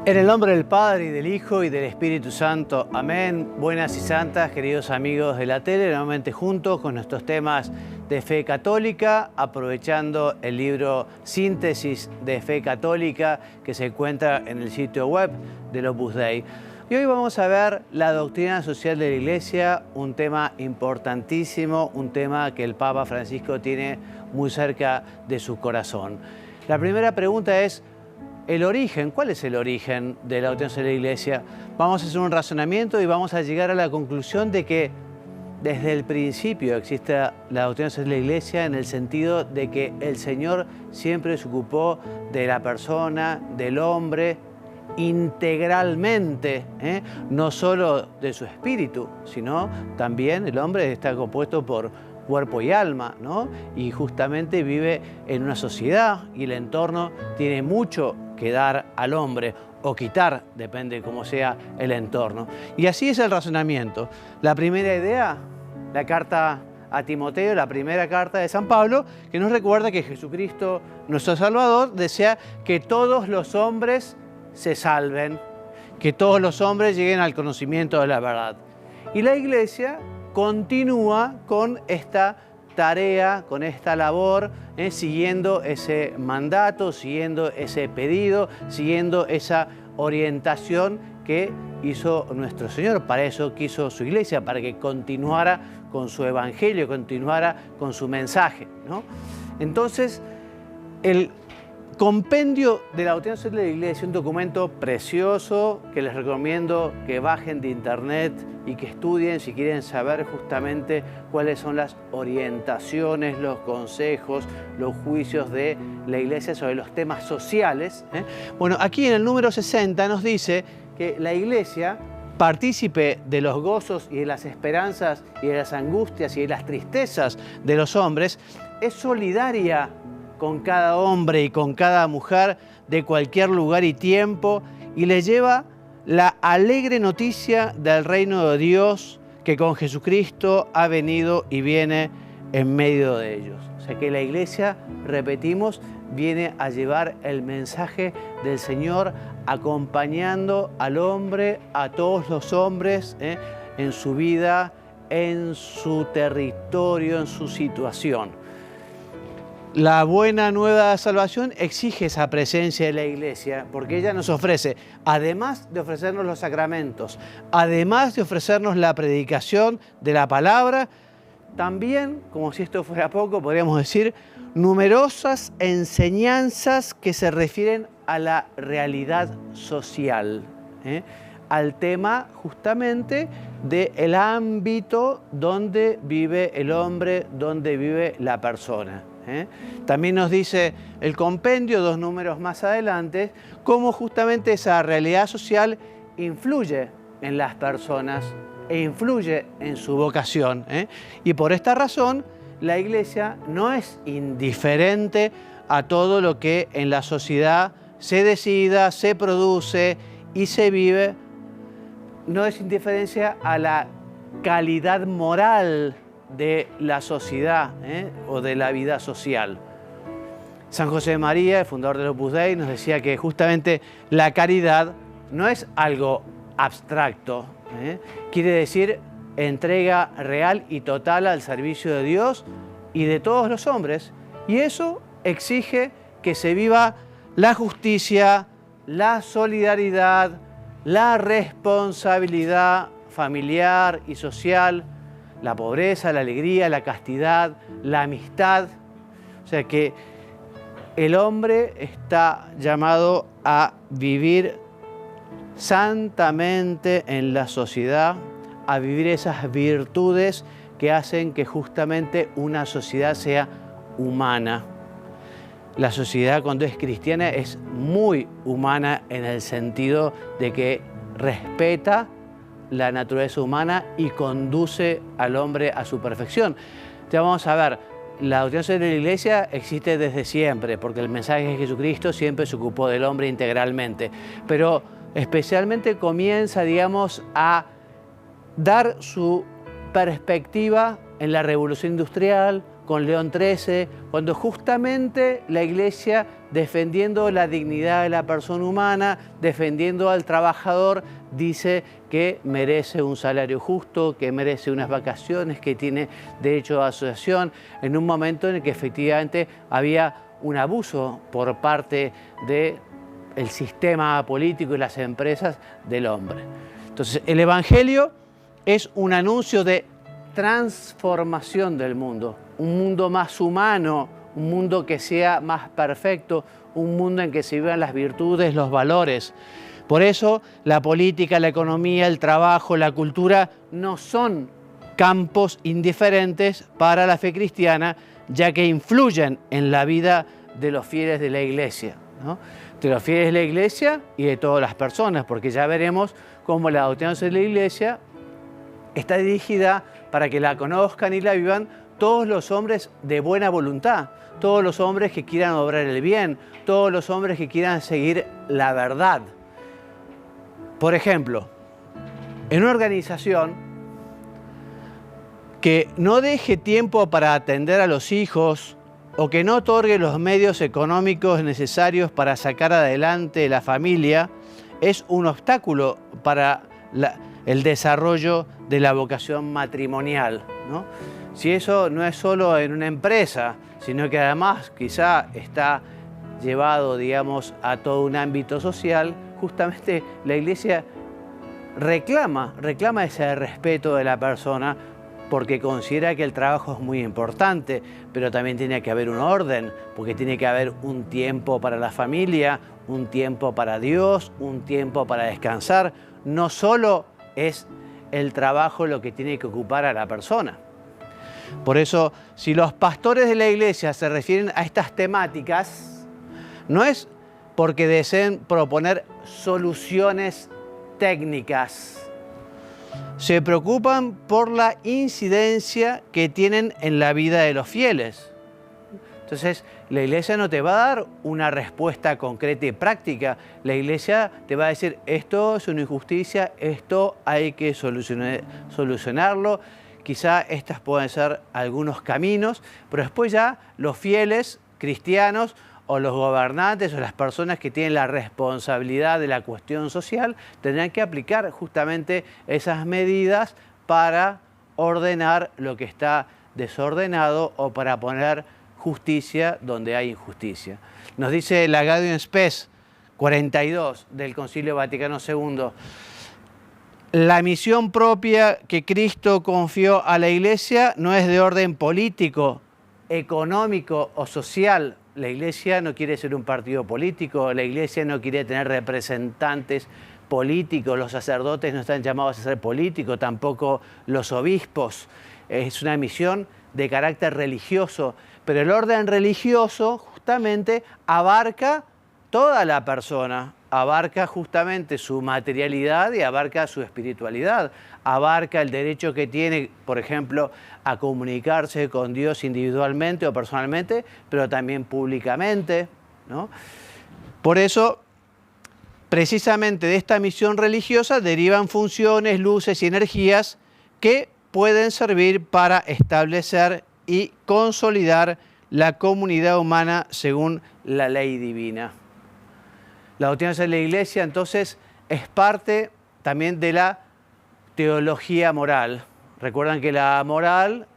En el nombre del Padre, y del Hijo, y del Espíritu Santo. Amén. Buenas y santas, queridos amigos de la tele, nuevamente juntos con nuestros temas de fe católica, aprovechando el libro Síntesis de Fe Católica que se encuentra en el sitio web del Opus Dei. Y hoy vamos a ver la doctrina social de la Iglesia, un tema importantísimo, un tema que el Papa Francisco tiene muy cerca de su corazón. La primera pregunta es: el origen, ¿cuál es el origen de la doctrina social de la Iglesia? Vamos a hacer un razonamiento y vamos a llegar a la conclusión de que desde el principio existe la doctrina social de la Iglesia en el sentido de que el Señor siempre se ocupó de la persona, del hombre, integralmente, no solo de su espíritu, sino también el hombre está compuesto por cuerpo y alma, ¿no? Y justamente vive en una sociedad y el entorno tiene mucho que dar al hombre o quitar, depende de cómo sea el entorno. Y así es el razonamiento. La primera idea, la carta a Timoteo, la primera carta de San Pablo, que nos recuerda que Jesucristo, nuestro Salvador, desea que todos los hombres se salven, que todos los hombres lleguen al conocimiento de la verdad. Y la Iglesia continúa con esta tarea, con esta labor, siguiendo ese mandato, siguiendo ese pedido, siguiendo esa orientación que hizo nuestro Señor. Para eso quiso su Iglesia, para que continuara con su evangelio, continuara con su mensaje, ¿no? Entonces, el compendio de la doctrina social de la Iglesia es un documento precioso que les recomiendo que bajen de internet y que estudien si quieren saber justamente cuáles son las orientaciones, los consejos, los juicios de la Iglesia sobre los temas sociales. Bueno, aquí en el número 60 nos dice que la Iglesia, partícipe de los gozos y de las esperanzas y de las angustias y de las tristezas de los hombres, es solidaria con cada hombre y con cada mujer de cualquier lugar y tiempo, y le lleva la alegre noticia del reino de Dios que con Jesucristo ha venido y viene en medio de ellos. O sea que la Iglesia, repetimos, viene a llevar el mensaje del Señor acompañando al hombre, a todos los hombres, en su vida, en su territorio, en su situación. La buena nueva de salvación exige esa presencia de la Iglesia, porque ella nos ofrece, además de ofrecernos los sacramentos, además de ofrecernos la predicación de la palabra, también, como si esto fuera poco, podríamos decir, numerosas enseñanzas que se refieren a la realidad social, al tema justamente del ámbito donde vive el hombre, donde vive la persona. También nos dice el compendio, 2 números más adelante, cómo justamente esa realidad social influye en las personas e influye en su vocación. Y por esta razón, la Iglesia no es indiferente a todo lo que en la sociedad se decida, se produce y se vive. No es indiferencia a la calidad moral de la sociedad o de la vida social. San José de María, el fundador del Opus Dei, nos decía que justamente la caridad no es algo abstracto, quiere decir entrega real y total al servicio de Dios y de todos los hombres, y eso exige que se viva la justicia, la solidaridad, la responsabilidad familiar y social, la pobreza, la alegría, la castidad, la amistad. O sea que el hombre está llamado a vivir santamente en la sociedad, a vivir esas virtudes que hacen que justamente una sociedad sea humana. La sociedad, cuando es cristiana, es muy humana en el sentido de que respeta la naturaleza humana y conduce al hombre a su perfección. Ya vamos a ver, la doctrina social de la Iglesia existe desde siempre, porque el mensaje de Jesucristo siempre se ocupó del hombre integralmente, pero especialmente comienza, digamos, a dar su perspectiva en la revolución industrial, con León XIII, cuando justamente la Iglesia, defendiendo la dignidad de la persona humana, defendiendo al trabajador, dice que merece un salario justo, que merece unas vacaciones, que tiene derecho a asociación, en un momento en el que efectivamente había un abuso por parte del sistema político y las empresas del hombre. Entonces, el Evangelio es un anuncio de transformación del mundo, un mundo más humano, un mundo que sea más perfecto, un mundo en que se vivan las virtudes, los valores. Por eso la política, la economía, el trabajo, la cultura no son campos indiferentes para la fe cristiana, ya que influyen en la vida de los fieles de la Iglesia, ¿no? De los fieles de la Iglesia y de todas las personas, porque ya veremos cómo la doctrina de la Iglesia está dirigida para que la conozcan y la vivan todos los hombres de buena voluntad, todos los hombres que quieran obrar el bien, todos los hombres que quieran seguir la verdad. Por ejemplo, en una organización que no deje tiempo para atender a los hijos o que no otorgue los medios económicos necesarios para sacar adelante la familia, es un obstáculo para el desarrollo de la vocación matrimonial, ¿no? Si eso no es solo en una empresa, sino que además quizá está llevado, digamos, a todo un ámbito social, justamente la Iglesia reclama ese respeto de la persona porque considera que el trabajo es muy importante, pero también tiene que haber un orden, porque tiene que haber un tiempo para la familia, un tiempo para Dios, un tiempo para descansar. No solo es el trabajo lo que tiene que ocupar a la persona. Por eso, si los pastores de la Iglesia se refieren a estas temáticas, no es porque deseen proponer soluciones técnicas. Se preocupan por la incidencia que tienen en la vida de los fieles. Entonces, la Iglesia no te va a dar una respuesta concreta y práctica. La Iglesia te va a decir, esto es una injusticia, esto hay que solucionarlo. Quizá estos pueden ser algunos caminos, pero después ya los fieles cristianos o los gobernantes o las personas que tienen la responsabilidad de la cuestión social tendrán que aplicar justamente esas medidas para ordenar lo que está desordenado o para poner justicia donde hay injusticia. Nos dice la Gaudium Spes 42 del Concilio Vaticano II, la misión propia que Cristo confió a la Iglesia no es de orden político, económico o social. La Iglesia no quiere ser un partido político, la Iglesia no quiere tener representantes políticos, los sacerdotes no están llamados a ser políticos, tampoco los obispos. Es una misión de carácter religioso, pero el orden religioso justamente abarca toda la persona, abarca justamente su materialidad y abarca su espiritualidad, abarca el derecho que tiene, por ejemplo, a comunicarse con Dios individualmente o personalmente, pero también públicamente, ¿no? Por eso, precisamente de esta misión religiosa derivan funciones, luces y energías que pueden servir para establecer y consolidar la comunidad humana según la ley divina. La doctrina de la Iglesia, entonces, es parte también de la teología moral. Recuerdan que la moral,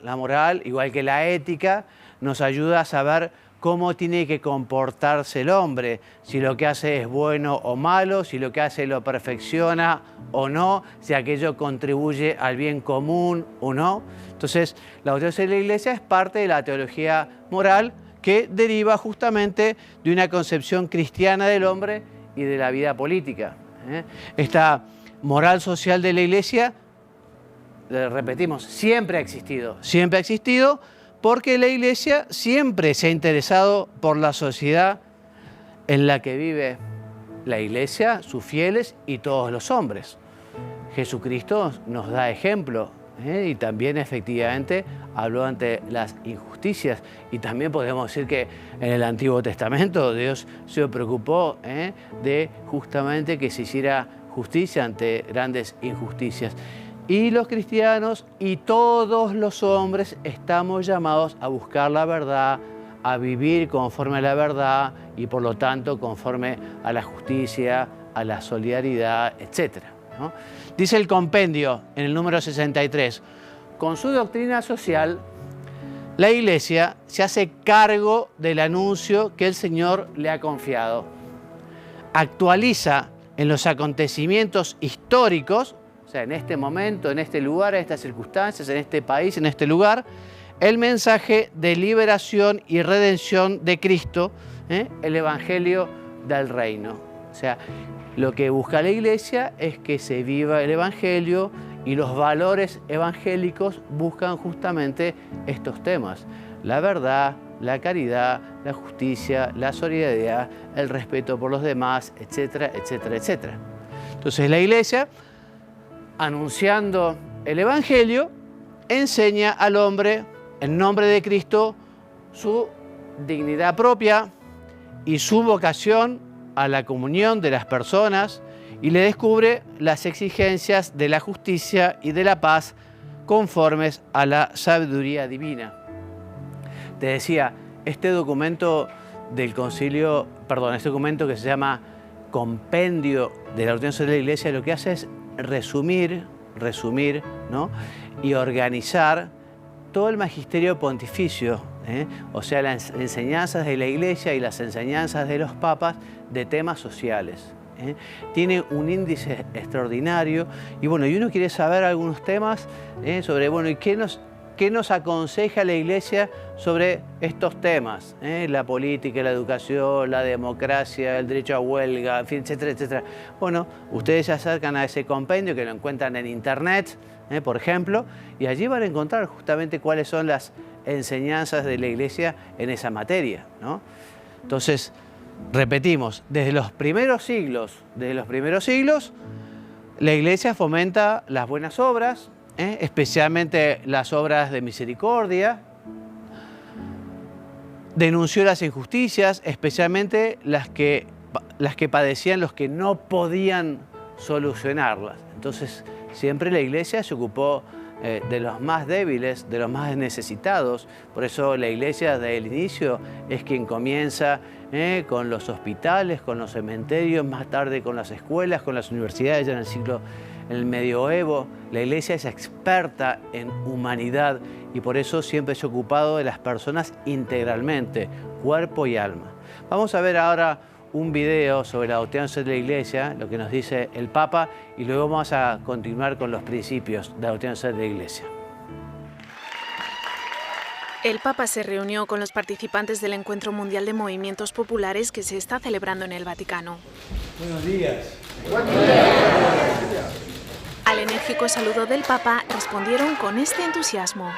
igual que la ética, nos ayuda a saber cómo tiene que comportarse el hombre, si lo que hace es bueno o malo, si lo que hace lo perfecciona o no, si aquello contribuye al bien común o no. Entonces, la doctrina de la Iglesia es parte de la teología moral que deriva justamente de una concepción cristiana del hombre y de la vida política. Esta moral social de la Iglesia, repetimos, siempre ha existido porque la Iglesia siempre se ha interesado por la sociedad en la que vive la Iglesia, sus fieles y todos los hombres. Jesucristo nos da ejemplo, y también efectivamente habló ante las injusticias, y también podemos decir que en el Antiguo Testamento Dios se preocupó de justamente que se hiciera justicia ante grandes injusticias. Y los cristianos y todos los hombres estamos llamados a buscar la verdad, a vivir conforme a la verdad y por lo tanto conforme a la justicia, a la solidaridad, etc., ¿no? Dice el compendio en el número 63, con su doctrina social, la Iglesia se hace cargo del anuncio que el Señor le ha confiado. Actualiza en los acontecimientos históricos, o sea, en este momento, en este lugar, en estas circunstancias, en este país, en este lugar, el mensaje de liberación y redención de Cristo, el Evangelio del Reino. O sea, lo que busca la Iglesia es que se viva el Evangelio y los valores evangélicos buscan justamente estos temas. La verdad, la caridad, la justicia, la solidaridad, el respeto por los demás, etcétera, etcétera, etcétera. Entonces la Iglesia, anunciando el Evangelio, enseña al hombre, en nombre de Cristo, su dignidad propia y su vocación a la comunión de las personas y le descubre las exigencias de la justicia y de la paz conformes a la sabiduría divina. Te decía, este documento del concilio, este documento que se llama Compendio de la Doctrina Social de la Iglesia, lo que hace es resumir, ¿no? Y organizar todo el magisterio pontificio, o sea, las enseñanzas de la Iglesia y las enseñanzas de los papas de temas sociales. Tiene un índice extraordinario y bueno, y uno quiere saber algunos temas sobre, bueno, ¿y qué nos aconseja la Iglesia sobre estos temas? La política, la educación, la democracia, el derecho a huelga, en fin, etcétera, etcétera. Bueno, ustedes se acercan a ese compendio que lo encuentran en internet, por ejemplo, y allí van a encontrar justamente cuáles son las enseñanzas de la Iglesia en esa materia, ¿no? Entonces, repetimos, desde los primeros siglos, la Iglesia fomenta las buenas obras, especialmente las obras de misericordia, denunció las injusticias, especialmente las que padecían los que no podían solucionarlas. Entonces, siempre la Iglesia se ocupó de los más débiles, de los más necesitados. Por eso la Iglesia desde el inicio es quien comienza con los hospitales, con los cementerios, más tarde con las escuelas, con las universidades, ya en el medioevo. La Iglesia es experta en humanidad y por eso siempre se ha ocupado de las personas integralmente, cuerpo y alma. Vamos a ver ahora un video sobre la doctrina social de la Iglesia, lo que nos dice el Papa, y luego vamos a continuar con los principios de la doctrina social de la Iglesia. El Papa se reunió con los participantes del Encuentro Mundial de Movimientos Populares que se está celebrando en el Vaticano. Buenos días. Al enérgico saludo del Papa respondieron con este entusiasmo.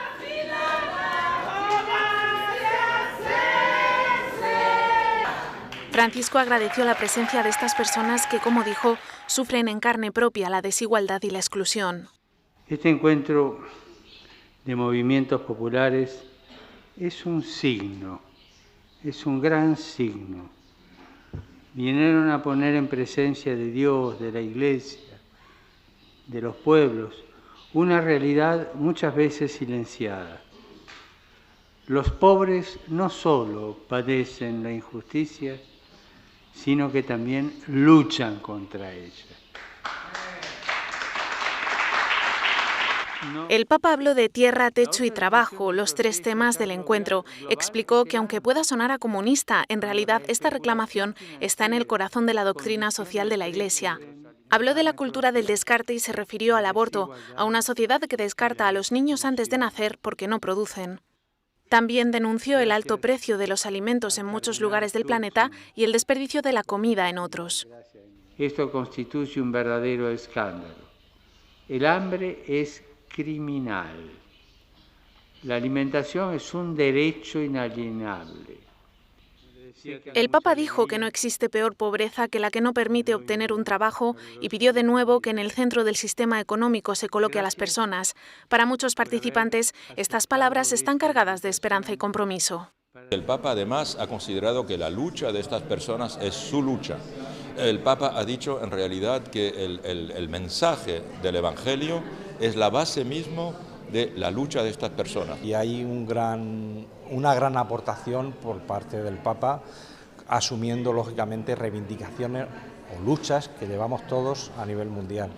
Francisco agradeció la presencia de estas personas que, como dijo, sufren en carne propia la desigualdad y la exclusión. Este encuentro de movimientos populares es un signo, es un gran signo. Vinieron a poner en presencia de Dios, de la Iglesia, de los pueblos, una realidad muchas veces silenciada. Los pobres no solo padecen la injusticia, sino que también luchan contra ella. El Papa habló de tierra, techo y trabajo, los tres temas del encuentro. Explicó que aunque pueda sonar a comunista, en realidad esta reclamación está en el corazón de la doctrina social de la Iglesia. Habló de la cultura del descarte y se refirió al aborto, a una sociedad que descarta a los niños antes de nacer porque no producen. También denunció el alto precio de los alimentos en muchos lugares del planeta y el desperdicio de la comida en otros. Esto constituye un verdadero escándalo. El hambre es criminal. La alimentación es un derecho inalienable. El Papa dijo que no existe peor pobreza que la que no permite obtener un trabajo y pidió de nuevo que en el centro del sistema económico se coloque a las personas. Para muchos participantes, estas palabras están cargadas de esperanza y compromiso. El Papa además ha considerado que la lucha de estas personas es su lucha El Papa ha dicho en realidad que el mensaje del Evangelio es la base mismo de la lucha de estas personas. Y hay una gran aportación por parte del Papa, asumiendo lógicamente reivindicaciones o luchas que llevamos todos a nivel mundial.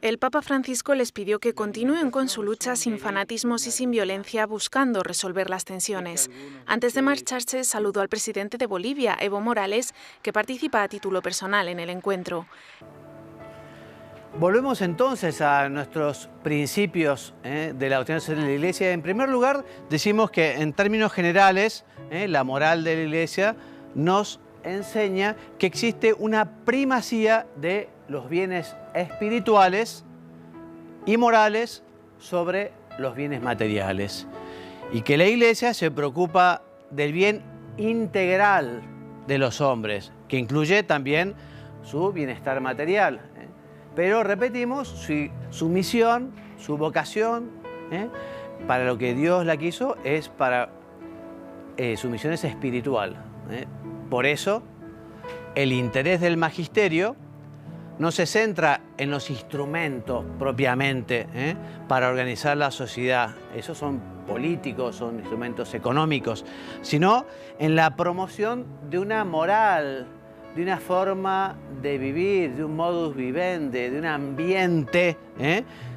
El Papa Francisco les pidió que continúen con su lucha sin fanatismos y sin violencia, buscando resolver las tensiones. Antes de marcharse, saludó al presidente de Bolivia, Evo Morales, que participa a título personal en el encuentro. Volvemos entonces a nuestros principios de la doctrina social de la Iglesia. En primer lugar, decimos que en términos generales, la moral de la Iglesia nos enseña que existe una primacía de los bienes espirituales y morales sobre los bienes materiales. Y que la Iglesia se preocupa del bien integral de los hombres, que incluye también su bienestar material. Pero repetimos, su misión, su vocación, para lo que Dios la quiso, es para su misión es espiritual. Por eso, el interés del magisterio no se centra en los instrumentos propiamente para organizar la sociedad. Esos son políticos, son instrumentos económicos, sino en la promoción de una moral, de una forma de vivir, de un modus vivendi, de un ambiente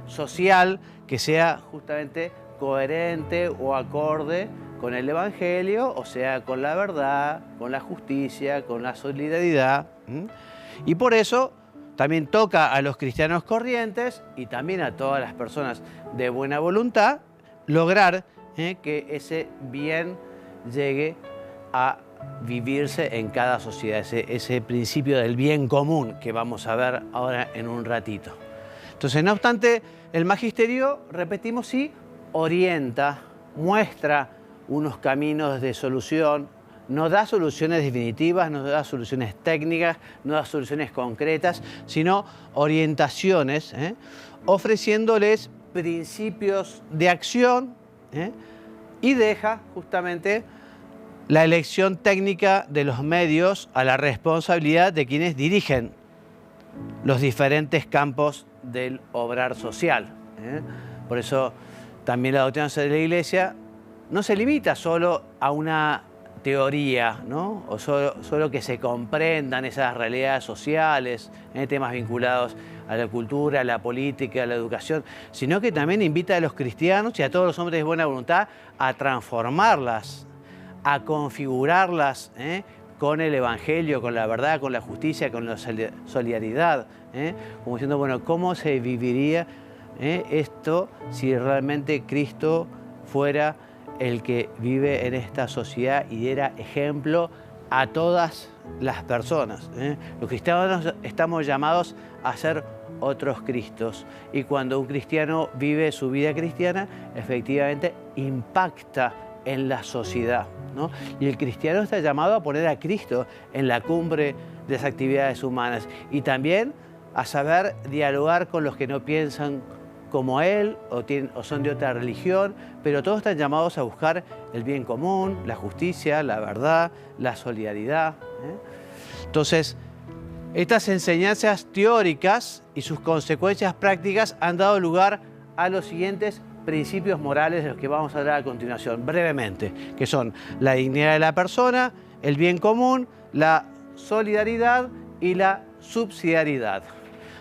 social que sea justamente coherente o acorde con el Evangelio, o sea, con la verdad, con la justicia, con la solidaridad. Y por eso también toca a los cristianos corrientes y también a todas las personas de buena voluntad lograr que ese bien llegue a vivirse en cada sociedad, ese principio del bien común que vamos a ver ahora en un ratito. Entonces, no obstante, el magisterio, repetimos, sí, orienta, muestra unos caminos de solución, no da soluciones definitivas, no da soluciones técnicas, no da soluciones concretas, sino orientaciones, ofreciéndoles principios de acción y deja justamente la elección técnica de los medios a la responsabilidad de quienes dirigen los diferentes campos del obrar social. Por eso también la doctrina social de la Iglesia no se limita solo a una teoría, ¿no? O solo que se comprendan esas realidades sociales, temas vinculados a la cultura, a la política, a la educación, sino que también invita a los cristianos y a todos los hombres de buena voluntad a transformarlas, a configurarlas con el Evangelio, con la verdad, con la justicia, con la solidaridad, como diciendo, bueno, ¿cómo se viviría esto si realmente Cristo fuera el que vive en esta sociedad y diera ejemplo a todas las personas? Los cristianos estamos llamados a ser otros Cristos, y cuando un cristiano vive su vida cristiana, efectivamente impacta en la sociedad, ¿no? Y el cristiano está llamado a poner a Cristo en la cumbre de las actividades humanas y también a saber dialogar con los que no piensan como él o son de otra religión, pero todos están llamados a buscar el bien común, la justicia, la verdad, la solidaridad. Entonces, estas enseñanzas teóricas y sus consecuencias prácticas han dado lugar a los siguientes principios morales de los que vamos a hablar a continuación, brevemente, que son la dignidad de la persona, el bien común, la solidaridad y la subsidiariedad.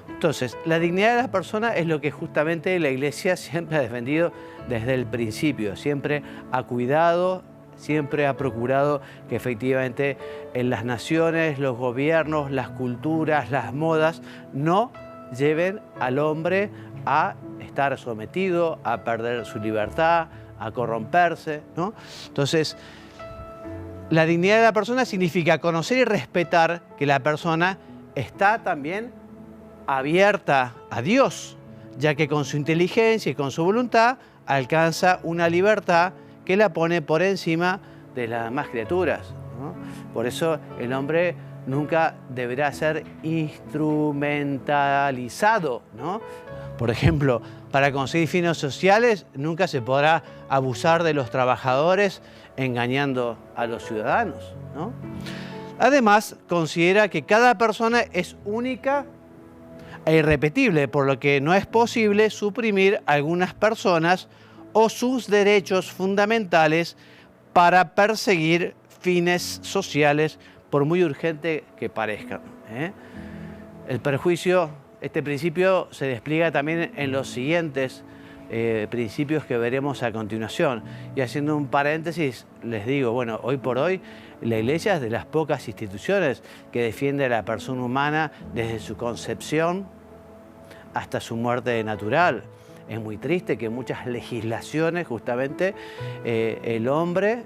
Entonces, la dignidad de la persona es lo que justamente la Iglesia siempre ha defendido desde el principio, siempre ha cuidado, siempre ha procurado que efectivamente en las naciones, los gobiernos, las culturas, las modas, no lleven al hombre a estar sometido, a perder su libertad, a corromperse, ¿no? Entonces, la dignidad de la persona significa conocer y respetar que la persona está también abierta a Dios, ya que con su inteligencia y con su voluntad alcanza una libertad que la pone por encima de las demás criaturas, ¿no? Por eso el hombre nunca deberá ser instrumentalizado, ¿no? Por ejemplo, para conseguir fines sociales nunca se podrá abusar de los trabajadores engañando a los ciudadanos, ¿no? Además, considera que cada persona es única e irrepetible, por lo que no es posible suprimir a algunas personas o sus derechos fundamentales para perseguir fines sociales, por muy urgente que parezcan. El perjuicio, este principio se despliega también en los siguientes principios que veremos a continuación. Y haciendo un paréntesis, les digo, bueno, hoy por hoy la Iglesia es de las pocas instituciones que defiende a la persona humana desde su concepción hasta su muerte natural. Es muy triste que en muchas legislaciones justamente el hombre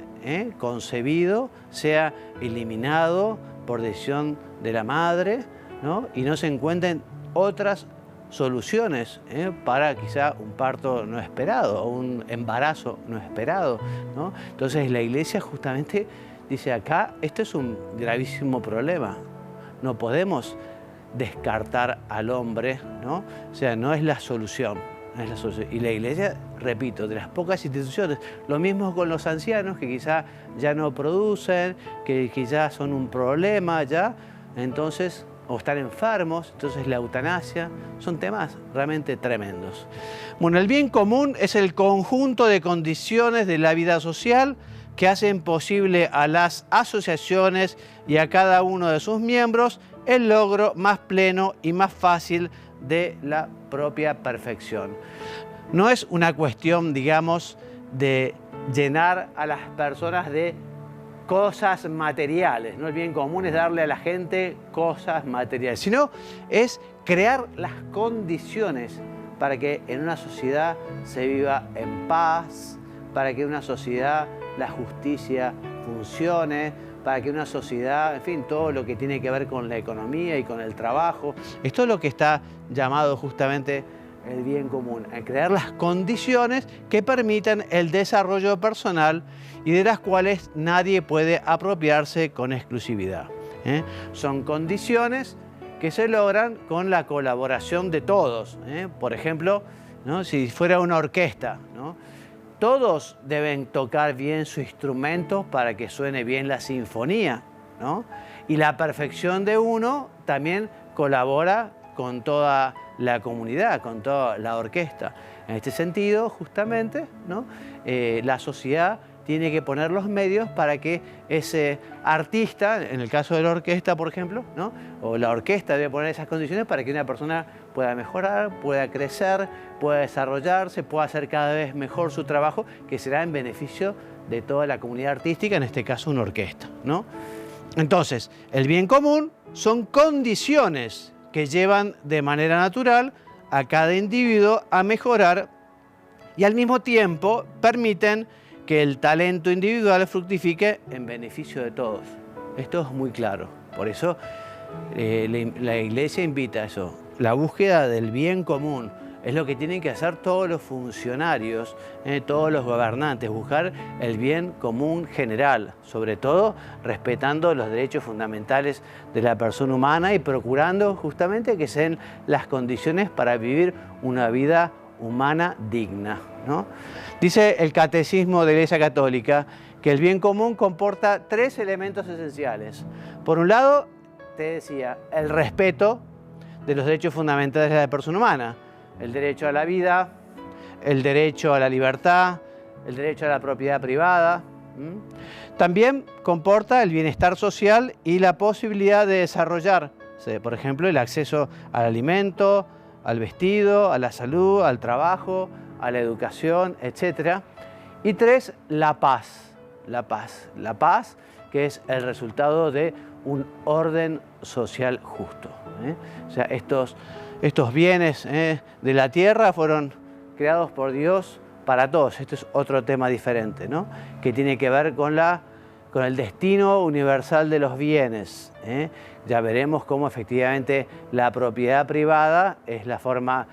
concebido sea eliminado por decisión de la madre, ¿no? Y no se encuentren otras soluciones para quizá un parto no esperado o un embarazo no esperado, ¿no? Entonces la Iglesia justamente dice acá, esto es un gravísimo problema, no podemos descartar al hombre, ¿no? O sea, no es la solución. Y la Iglesia, repito, de las pocas instituciones, lo mismo con los ancianos que quizá ya no producen, que quizá son un problema ya, entonces, o están enfermos, entonces la eutanasia, son temas realmente tremendos. Bueno, el bien común es el conjunto de condiciones de la vida social que hacen posible a las asociaciones y a cada uno de sus miembros el logro más pleno y más fácil de la propia perfección. No es una cuestión, digamos, de llenar a las personas de cosas materiales, ¿no? El bien común es darle a la gente cosas materiales, sino es crear las condiciones para que en una sociedad se viva en paz, para que en una sociedad la justicia funcione, para que una sociedad, en fin, todo lo que tiene que ver con la economía y con el trabajo, es todo lo que está llamado justamente el bien común, a crear las condiciones que permitan el desarrollo personal y de las cuales nadie puede apropiarse con exclusividad. Son condiciones que se logran con la colaboración de todos. Por ejemplo, ¿no? Si fuera una orquesta, ¿no? Todos deben tocar bien su instrumento para que suene bien la sinfonía, ¿no? Y la perfección de uno también colabora con toda la comunidad, con toda la orquesta. En este sentido, justamente, ¿no? La sociedad tiene que poner los medios para que ese artista, en el caso de la orquesta, por ejemplo, ¿no? O la orquesta debe poner esas condiciones para que una persona pueda mejorar, pueda crecer, pueda desarrollarse, pueda hacer cada vez mejor su trabajo, que será en beneficio de toda la comunidad artística, en este caso una orquesta, ¿no? Entonces, el bien común son condiciones que llevan de manera natural a cada individuo a mejorar y al mismo tiempo permiten que el talento individual fructifique en beneficio de todos. Esto es muy claro. Por eso la Iglesia invita a eso. La búsqueda del bien común es lo que tienen que hacer todos los funcionarios, todos los gobernantes, buscar el bien común general, sobre todo respetando los derechos fundamentales de la persona humana y procurando justamente que sean las condiciones para vivir una vida humana digna, ¿no? Dice el Catecismo de la Iglesia Católica que el bien común comporta tres elementos esenciales. Por un lado, te decía, el respeto de los derechos fundamentales de la persona humana, el derecho a la vida, el derecho a la libertad, el derecho a la propiedad privada. También comporta el bienestar social y la posibilidad de desarrollar, por ejemplo, el acceso al alimento, al vestido, a la salud, al trabajo, a la educación, etc. Y tres, la paz. La paz. La paz, que es el resultado de un orden social justo. O sea, estos bienes de la tierra fueron creados por Dios para todos. Este es otro tema diferente, ¿no? Que tiene que ver con el destino universal de los bienes. Ya veremos cómo efectivamente la propiedad privada es la forma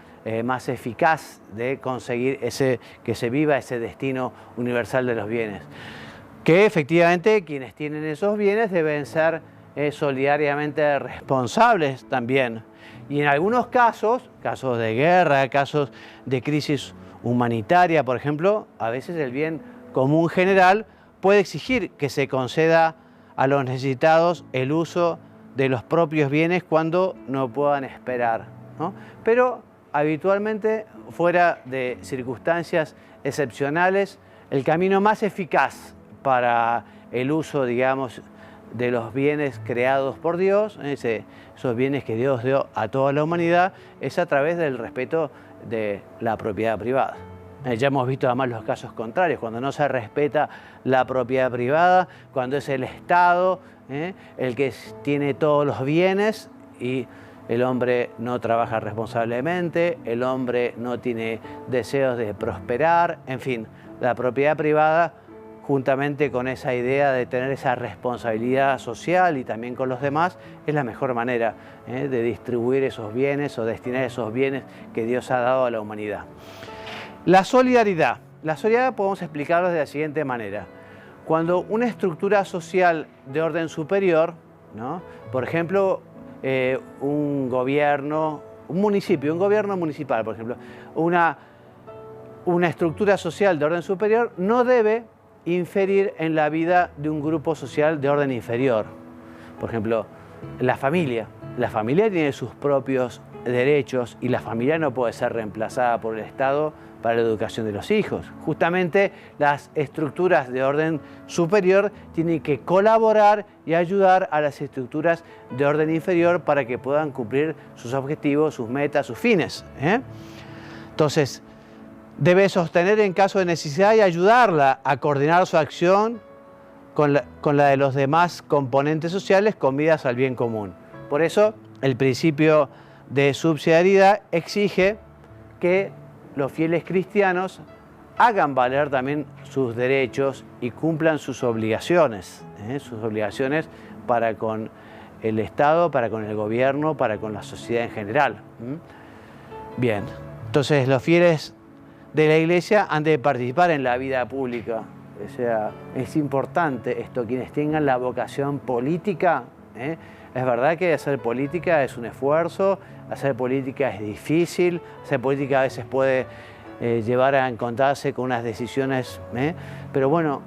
más eficaz de conseguir que se viva ese destino universal de los bienes. Que efectivamente quienes tienen esos bienes deben ser solidariamente responsables también. Y en algunos casos de guerra, casos de crisis humanitaria, por ejemplo, a veces el bien común general puede exigir que se conceda a los necesitados el uso de los propios bienes cuando no puedan esperar, ¿no? Pero habitualmente, fuera de circunstancias excepcionales, el camino más eficaz para el uso, digamos, de los bienes creados por Dios, esos bienes que Dios dio a toda la humanidad, es a través del respeto de la propiedad privada. Ya hemos visto además los casos contrarios, cuando no se respeta la propiedad privada, cuando es el Estado el que tiene todos los bienes y el hombre no trabaja responsablemente, el hombre no tiene deseos de prosperar, en fin, la propiedad privada, juntamente con esa idea de tener esa responsabilidad social y también con los demás, es la mejor manera de distribuir esos bienes o destinar esos bienes que Dios ha dado a la humanidad. La solidaridad. La solidaridad podemos explicarlo de la siguiente manera. Cuando una estructura social de orden superior, ¿no? Por ejemplo, un gobierno municipal, por ejemplo, una estructura social de orden superior no debe inferir en la vida de un grupo social de orden inferior. Por ejemplo, la familia. La familia tiene sus propios derechos y la familia no puede ser reemplazada por el Estado para la educación de los hijos. Justamente las estructuras de orden superior tienen que colaborar y ayudar a las estructuras de orden inferior para que puedan cumplir sus objetivos, sus metas, sus fines. Entonces, debe sostener en caso de necesidad y ayudarla a coordinar su acción con la de los demás componentes sociales con miras al bien común. Por eso, el principio de subsidiariedad exige que los fieles cristianos hagan valer también sus derechos y cumplan sus obligaciones para con el Estado, para con el gobierno, para con la sociedad en general. Bien, entonces los fieles de la Iglesia han de participar en la vida pública. O sea, es importante esto, quienes tengan la vocación política, es verdad que hacer política es un esfuerzo, hacer política es difícil, hacer política a veces puede llevar a encontrarse con unas decisiones, pero bueno,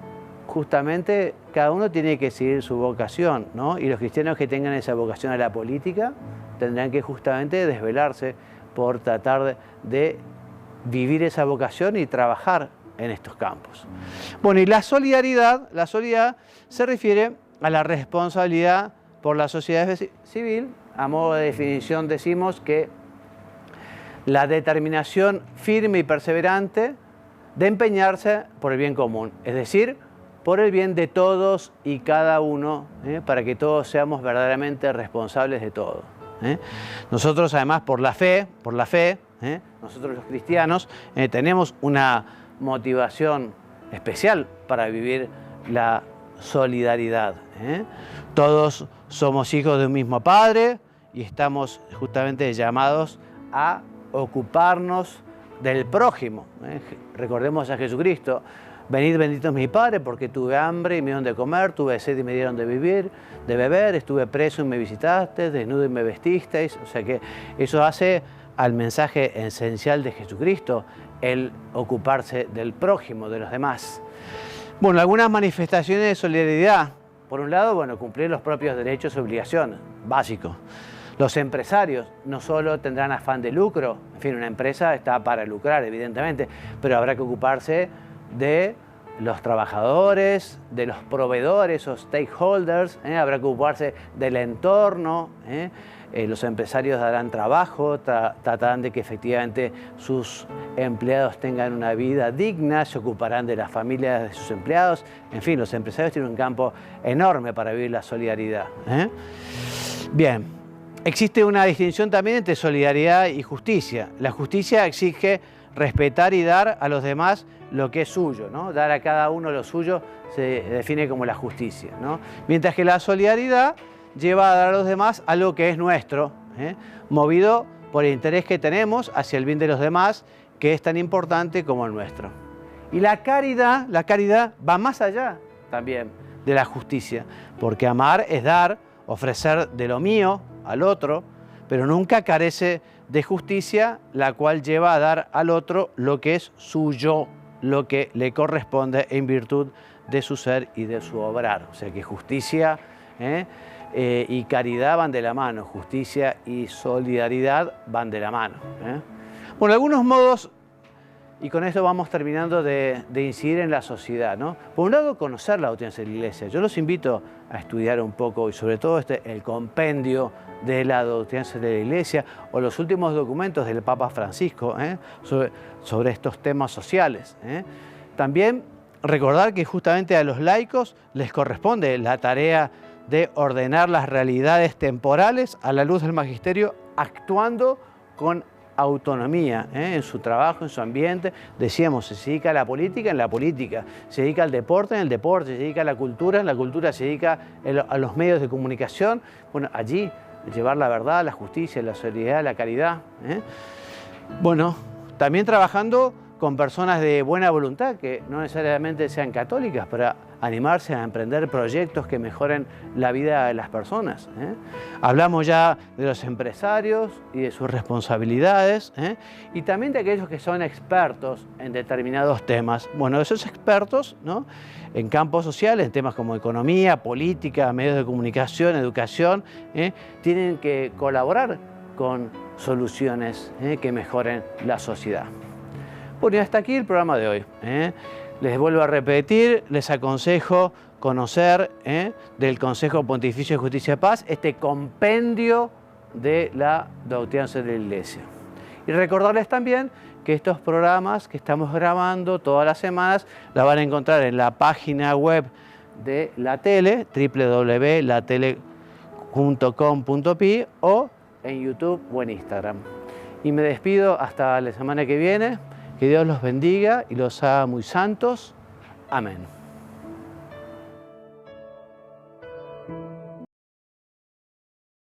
justamente cada uno tiene que seguir su vocación, ¿no? Y los cristianos que tengan esa vocación a la política tendrán que justamente desvelarse por tratar de vivir esa vocación y trabajar en estos campos. Bueno, y la solidaridad se refiere a la responsabilidad por la sociedad civil. A modo de definición decimos que la determinación firme y perseverante de empeñarse por el bien común, es decir, por el bien de todos y cada uno, para que todos seamos verdaderamente responsables de todo. Nosotros además por la fe, nosotros los cristianos tenemos una motivación especial para vivir la solidaridad. Todos somos hijos de un mismo Padre y estamos justamente llamados a ocuparnos del prójimo. Recordemos a Jesucristo: venid benditos mi Padre, porque tuve hambre y me dieron de comer, tuve sed y me dieron de beber, estuve preso y me visitaste, desnudo y me vestisteis. O sea que eso hace al mensaje esencial de Jesucristo, el ocuparse del prójimo, de los demás. Bueno, algunas manifestaciones de solidaridad. Por un lado, bueno, cumplir los propios derechos y obligaciones, básico. Los empresarios no solo tendrán afán de lucro, en fin, una empresa está para lucrar, evidentemente, pero habrá que ocuparse de los trabajadores, de los proveedores o stakeholders, habrá que ocuparse del entorno. Los empresarios darán trabajo, tratarán de que efectivamente sus empleados tengan una vida digna, se ocuparán de las familias de sus empleados. En fin, los empresarios tienen un campo enorme para vivir la solidaridad. Bien, existe una distinción también entre solidaridad y justicia. La justicia exige respetar y dar a los demás lo que es suyo, ¿no? Dar a cada uno lo suyo se define como la justicia, ¿no? Mientras que la solidaridad lleva a dar a los demás algo que es nuestro, movido por el interés que tenemos hacia el bien de los demás, que es tan importante como el nuestro. Y la caridad va más allá también de la justicia, porque amar es dar, ofrecer de lo mío al otro, pero nunca carece de justicia, la cual lleva a dar al otro lo que es suyo, lo que le corresponde en virtud de su ser y de su obrar. O sea que justicia y caridad van de la mano, justicia y solidaridad van de la mano. Bueno, algunos modos, y con esto vamos terminando de incidir en la sociedad, ¿no? Por un lado, conocer la doctrina de la Iglesia. Yo los invito a estudiar un poco, y sobre todo el compendio de la doctrina de la Iglesia o los últimos documentos del Papa Francisco sobre estos temas sociales. También recordar que justamente a los laicos les corresponde la tarea de ordenar las realidades temporales a la luz del magisterio, actuando con autonomía en su trabajo, en su ambiente. Decíamos, se dedica a la política, en la política, se dedica al deporte, en el deporte, se dedica a la cultura, en la cultura se dedica a los medios de comunicación. Bueno, allí llevar la verdad, la justicia, la solidaridad, la caridad. Bueno, también trabajando con personas de buena voluntad, que no necesariamente sean católicas, para animarse a emprender proyectos que mejoren la vida de las personas. Hablamos ya de los empresarios y de sus responsabilidades, y también de aquellos que son expertos en determinados temas. Bueno, esos expertos, ¿no?, en campos sociales, en temas como economía, política, medios de comunicación, educación, tienen que colaborar con soluciones que mejoren la sociedad. Bueno, y hasta aquí el programa de hoy. Les vuelvo a repetir, les aconsejo conocer del Consejo Pontificio de Justicia y Paz este compendio de la doctrina de la Iglesia. Y recordarles también que estos programas que estamos grabando todas las semanas la van a encontrar en la página web de la tele, www.latele.com.pi, o en YouTube o en Instagram. Y me despido hasta la semana que viene. Que Dios los bendiga y los haga muy santos. Amén.